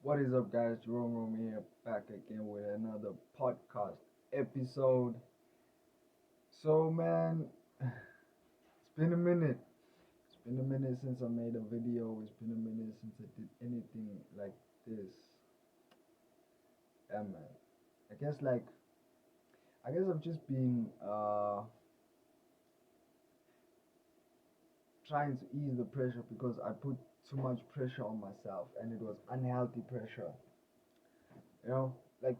What is up, guys? Jerome Rome here, back again with another podcast episode. Man, it's been a minute. It's been a minute since I made a video. It's been a minute since I did anything like this. Yeah, man. I guess like I guess I've just been trying to ease the pressure because I put too much pressure on myself, and it was unhealthy pressure. You know, like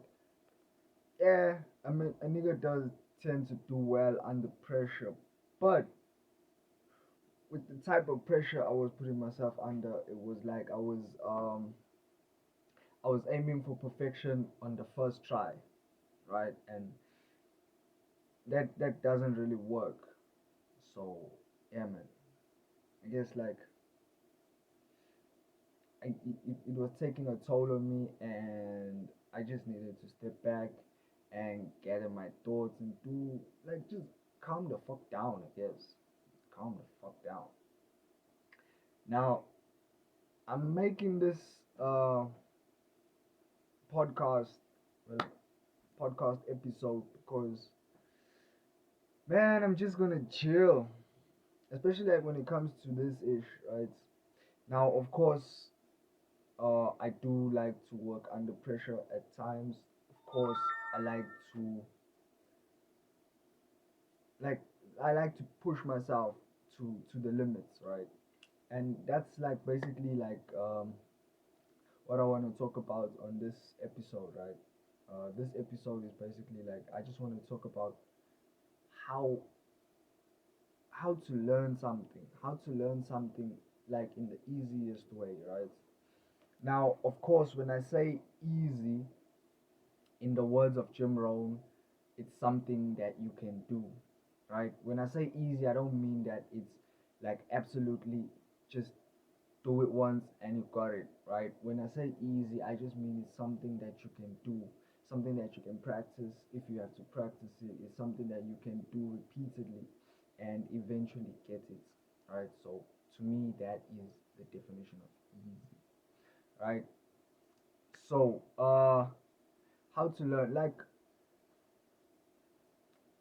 yeah, I mean a nigga does tend to do well under pressure, but with the type of pressure I was putting myself under, it was like I was aiming for perfection on the first try, right? And that doesn't really work. So yeah, man. I guess like it was taking a toll on me, and I just needed to step back and gather my thoughts and do like just calm the fuck down. I guess calm the fuck down. Now I'm making this uh podcast, well, podcast episode because man, I'm just gonna chill, especially like when it comes to this ish, right? Now, of course, I do like to work under pressure at times. Of course, I like to like I like to push myself to the limits, right? And that's like basically like what I want to talk about on this episode, right? This episode is basically like I just want to talk about how how to learn something like in the easiest way, right? Now, of course, when I say easy, in the words of Jim Rohn, it's something that you can do, right? When I say easy, I don't mean that it's like absolutely just do it once and you got it, right? When I say easy, I just mean it's something that you can do, something that you can practice if you have to practice it. It's something that you can do repeatedly and eventually get it, right? So to me, that is the definition of easy, right? So, how to learn? Like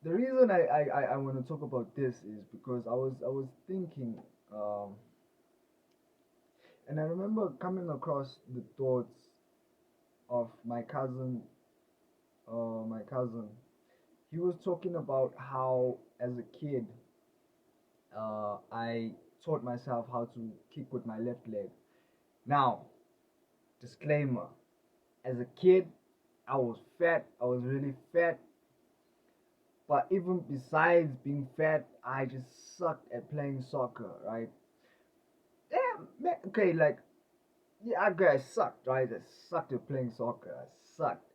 the reason I want to talk about this is because I was thinking, um, and I remember coming across the thoughts of my cousin. He was talking about how, as a kid, I taught myself how to kick with my left leg. Now, disclaimer: as a kid, I was fat. I was really fat. But even besides being fat, I just sucked at playing soccer. Right? Yeah, man, okay, like yeah, I sucked. Right? I sucked at playing soccer. I sucked.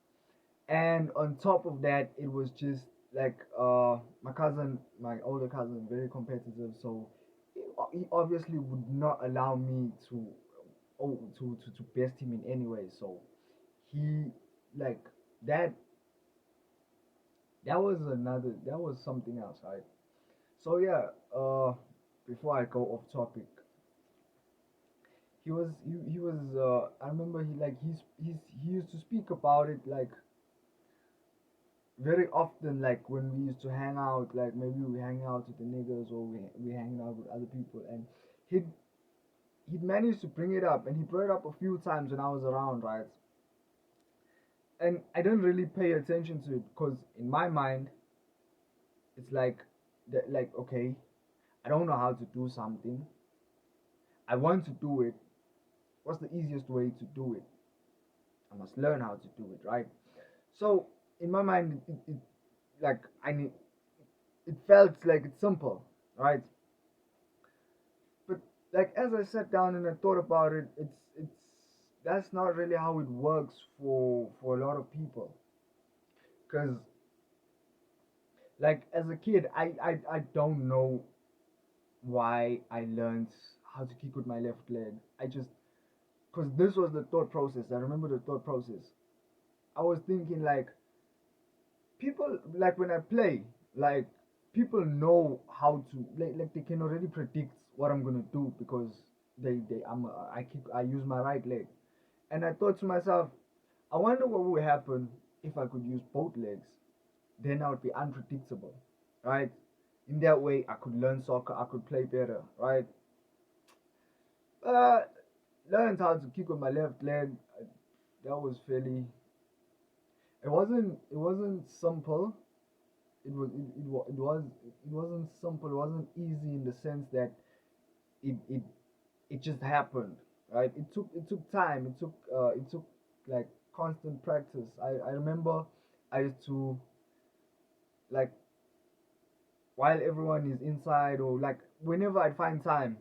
And on top of that, it was just like my cousin, my older cousin, very competitive, so he obviously would not allow me to to best him in any way. So he like that that was something else, right? So yeah, before I go off topic, he was I remember he used to speak about it like very often, like when we used to hang out, like maybe we hang out with the niggas or we hang out with other people, and he'd he'd managed to bring it up, and he brought it up a few times when I was around, right? And I didn't really pay attention to it because in my mind it's like that, like okay, I don't know how to do something, I want to do it. What's the easiest way to do it? I must learn how to do it, right? So in my mind, it like I need it felt like it's simple, right? But like as I sat down and I thought about it, it's that's not really how it works for a lot of people. Cause like as a kid, I don't know why I learned how to kick with my left leg. I just cause this was the thought process. I remember the thought process. I was thinking like people like when I play, like people know how to like they can already predict what I'm gonna do because I use my right leg. And I thought to myself, I wonder what would happen if I could use both legs. Then I would be unpredictable, right? In that way, I could learn soccer, I could play better, right? Uh, Learned how to kick with my left leg. That was fairly. It wasn't simple. It wasn't simple. It wasn't easy in the sense that it it it just happened, right? It took time. It took like constant practice. I remember I used to, like, while everyone is inside, or like whenever I'd find time,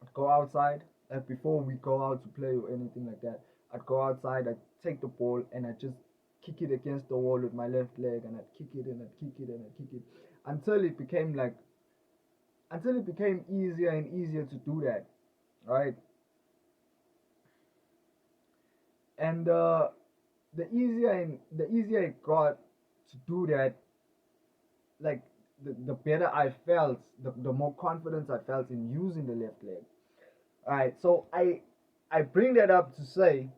I'd go outside. Like before we go out to play or anything like that, I'd go outside. I'd take the ball and I'd just kick it against the wall with my left leg, and I'd kick it and I'd kick it and I'd kick it until it became like until it became easier and easier to do that, right? And the easier it got to do that, like the better I felt, the more confidence I felt in using the left leg. All right, so I bring that up to say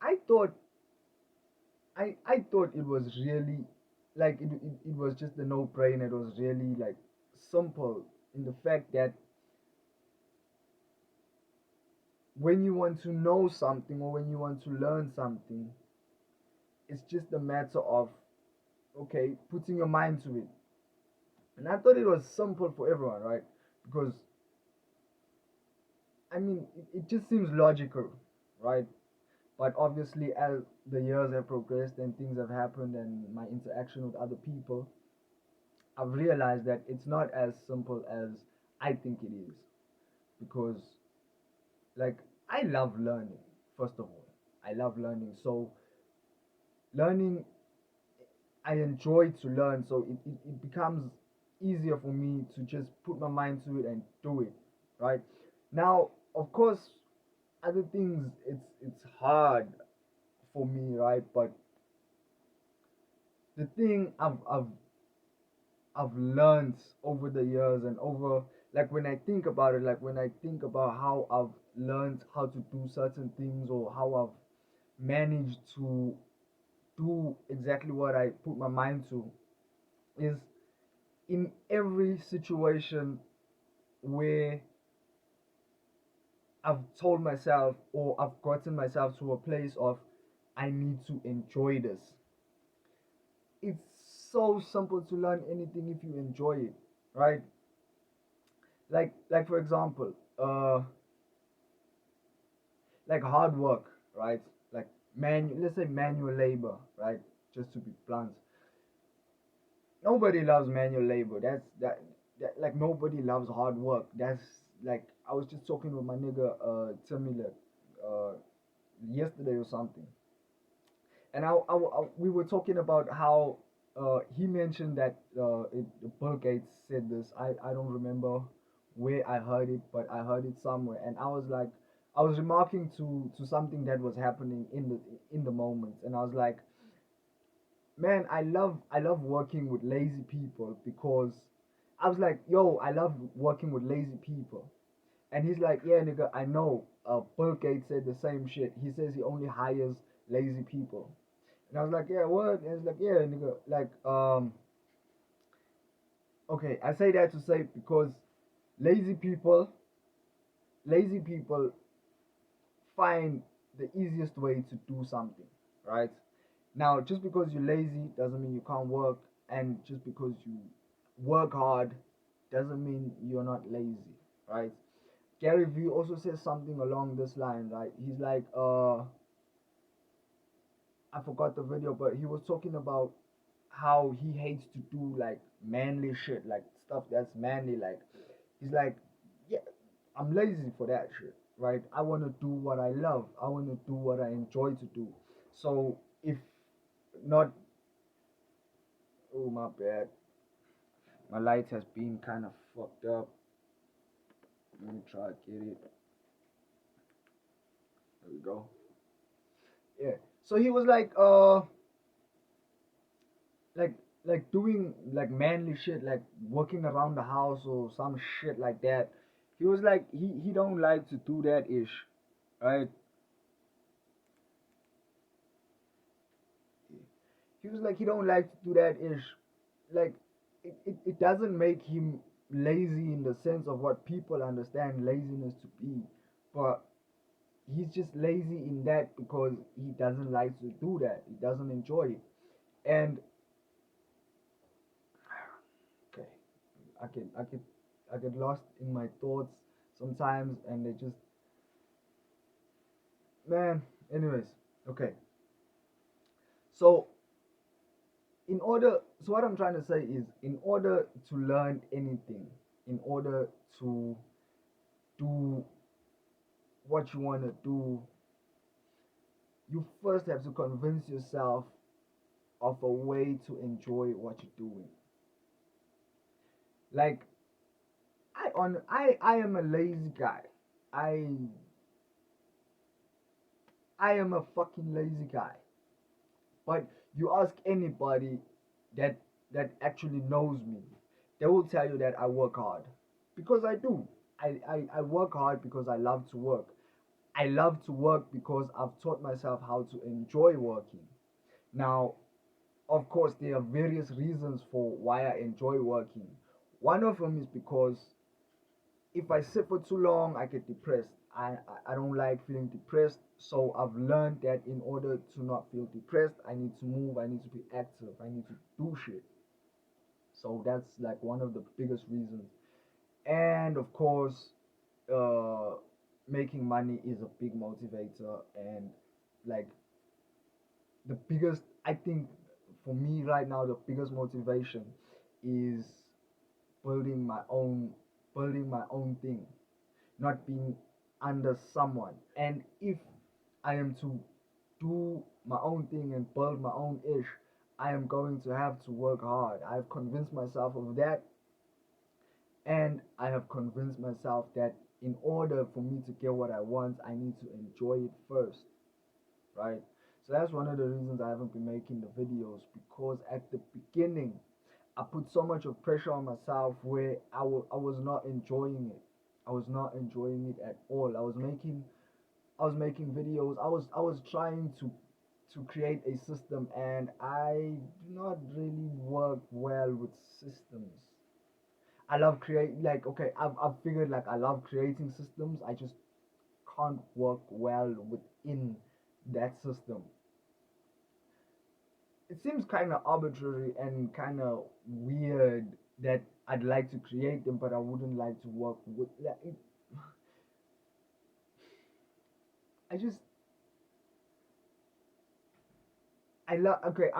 I thought I thought it was really, like, it was just a no brainer. It was really like simple in the fact that when you want to know something or when you want to learn something, it's just a matter of, okay, putting your mind to it. And I thought it was simple for everyone, right? Because I mean, it just seems logical, right? But obviously, as the years have progressed and things have happened and my interaction with other people, I've realized that it's not as simple as I think it is. Because, like, I love learning, first of all. I love learning. So, learning, I enjoy to learn. So, it becomes easier for me to just put my mind to it and do it, right? Now, of course, other things, it's hard for me, right? But the thing I've learned over the years and over, like, when I think about it, like when I think about how I've learned how to do certain things, or how I've managed to do exactly what I put my mind to, is in every situation where I've told myself, or I've gotten myself to a place of, I need to enjoy this. It's so simple to learn anything if you enjoy it, right? Like for example, like hard work, right? Like, let's say manual labor, right? Just to be blunt, nobody loves manual labor. That like, nobody loves hard work. That's like, I was just talking with my nigga Timmy yesterday or something, and we were talking about how he mentioned that Bill Gates said this. I don't remember where I heard it, but I heard it somewhere, and I was like, I was remarking to something that was happening in the moment, and I was like, man, I love working with lazy people, because I was like, yo, I love working with lazy people, and he's like, yeah, nigga, I know. Bill Gates said the same shit. He says he only hires lazy people. And I was like, yeah, what? And it's like, yeah, nigga, like, okay, I say that to say, because lazy people, lazy people find the easiest way to do something, right? Now, just because you're lazy doesn't mean you can't work, and just because you work hard doesn't mean you're not lazy, right? Gary Vee also says something along this line, right? He's like, I forgot the video, but he was talking about how he hates to do like manly shit, like stuff that's manly. Like, he's like, yeah, I'm lazy for that shit, right? I want to do what I love. I want to do what I enjoy to do. So if not, oh my bad, my light has been kind of fucked up. Let me try to get it. There we go. Yeah. So he was like like doing like manly shit, like working around the house or some shit like that. He was like he don't like to do that ish, right? He was like he don't like to do that ish. Like it doesn't make him lazy in the sense of what people understand laziness to be, but he's just lazy in that because he doesn't like to do that. He doesn't enjoy it. And okay, I get lost in my thoughts sometimes, and they just man. Anyways, okay. So so what I'm trying to say is, in order to learn anything, in order to do what you want to do, you first have to convince yourself of a way to enjoy what you're doing. Like I am a lazy guy. I I am a fucking lazy guy. But you ask anybody that actually knows me, they will tell you that I work hard. Because I do. I work hard because I love to work. I love to work because I've taught myself how to enjoy working. Now, of course, there are various reasons for why I enjoy working. One of them is because if I sit for too long, I get depressed. I don't like feeling depressed. So I've learned that in order to not feel depressed, I need to move, I need to be active, I need to do shit. So that's like one of the biggest reasons. And of course, uh, making money is a big motivator. And like the biggest, I think for me right now, the biggest motivation is building my own, building my own thing, not being under someone. And if I am to do my own thing and build my own ish, I am going to have to work hard. I've convinced myself of that, and I have convinced myself that in order for me to get what I want, I need to enjoy it first, right? So that's one of the reasons I haven't been making the videos, because at the beginning I put so much of pressure on myself where I was not enjoying it. I was not enjoying it at all. I was making videos. I was trying to create a system, and I do not really work well with systems. I love create like okay, I've figured like I love creating systems. I just can't work well within that system. It seems kind of arbitrary and kind of weird that I'd like to create them, but I wouldn't like to work with. Like, I just I love okay.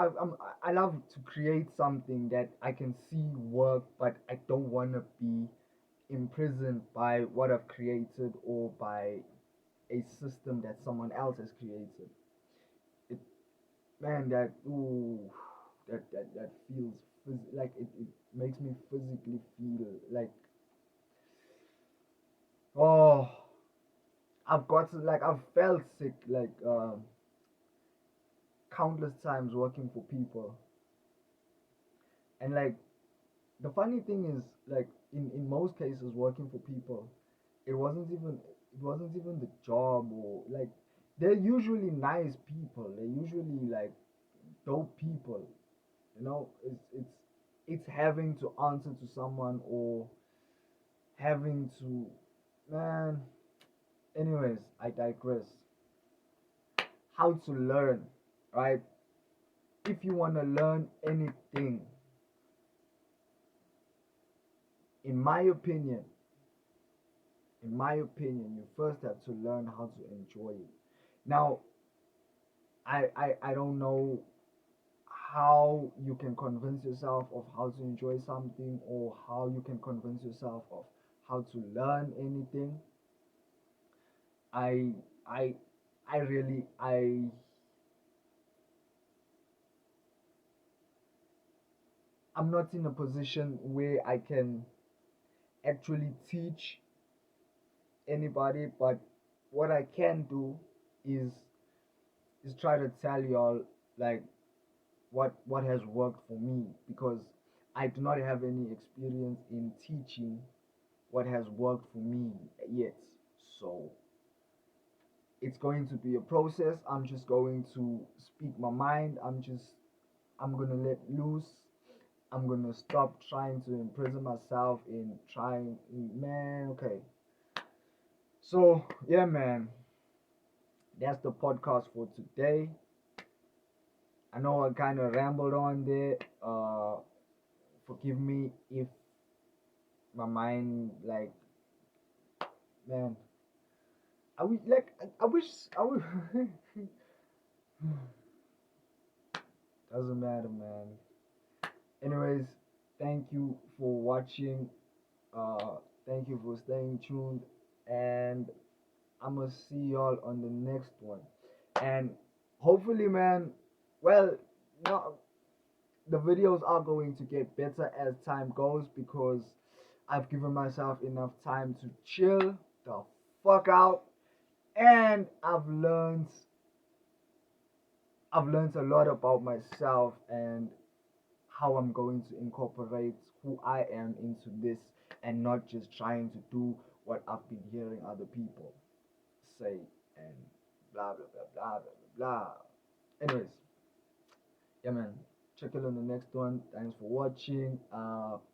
I love to create something that I can see work, but I don't want to be imprisoned by what I've created or by a system that someone else has created. It man that ooh that feels like it makes me physically feel like oh I've got to, like I've felt sick like countless times working for people. And like the funny thing is like in most cases working for people, it wasn't even the job, or like they're usually nice people, they're usually like dope people, you know. It's having to answer to someone or having to man. Anyways, I digress. How to learn, right? If you want to learn anything, in my opinion, you first have to learn how to enjoy it. Now, I don't know how you can convince yourself of how to enjoy something, or how you can convince yourself of how to learn anything. I I I really I'm not in a position where I can actually teach anybody, but what I can do is try to tell y'all like what has worked for me, because I do not have any experience in teaching what has worked for me yet. So it's going to be a process. I'm just going to speak my mind. I'm gonna let loose. I'm gonna stop trying to imprison myself in trying, man. Okay. So yeah, man. That's the podcast for today. I know I kind of rambled on there. Forgive me if my mind, like, man. I wish. Doesn't matter, man. Anyways, thank you for watching. Uh, Thank you for staying tuned, and I'm gonna see y'all on the next one. And hopefully, man, well, no, the videos are going to get better as time goes because I've given myself enough time to chill the fuck out, and I've learned a lot about myself and how I'm going to incorporate who I am into this and not just trying to do what I've been hearing other people say and blah blah blah blah blah blah. Anyways, yeah, man. Check it on the next one. Thanks for watching.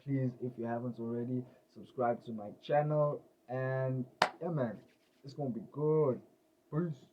Please, if you haven't already, subscribe to my channel. And yeah, man, it's gonna be good. Peace.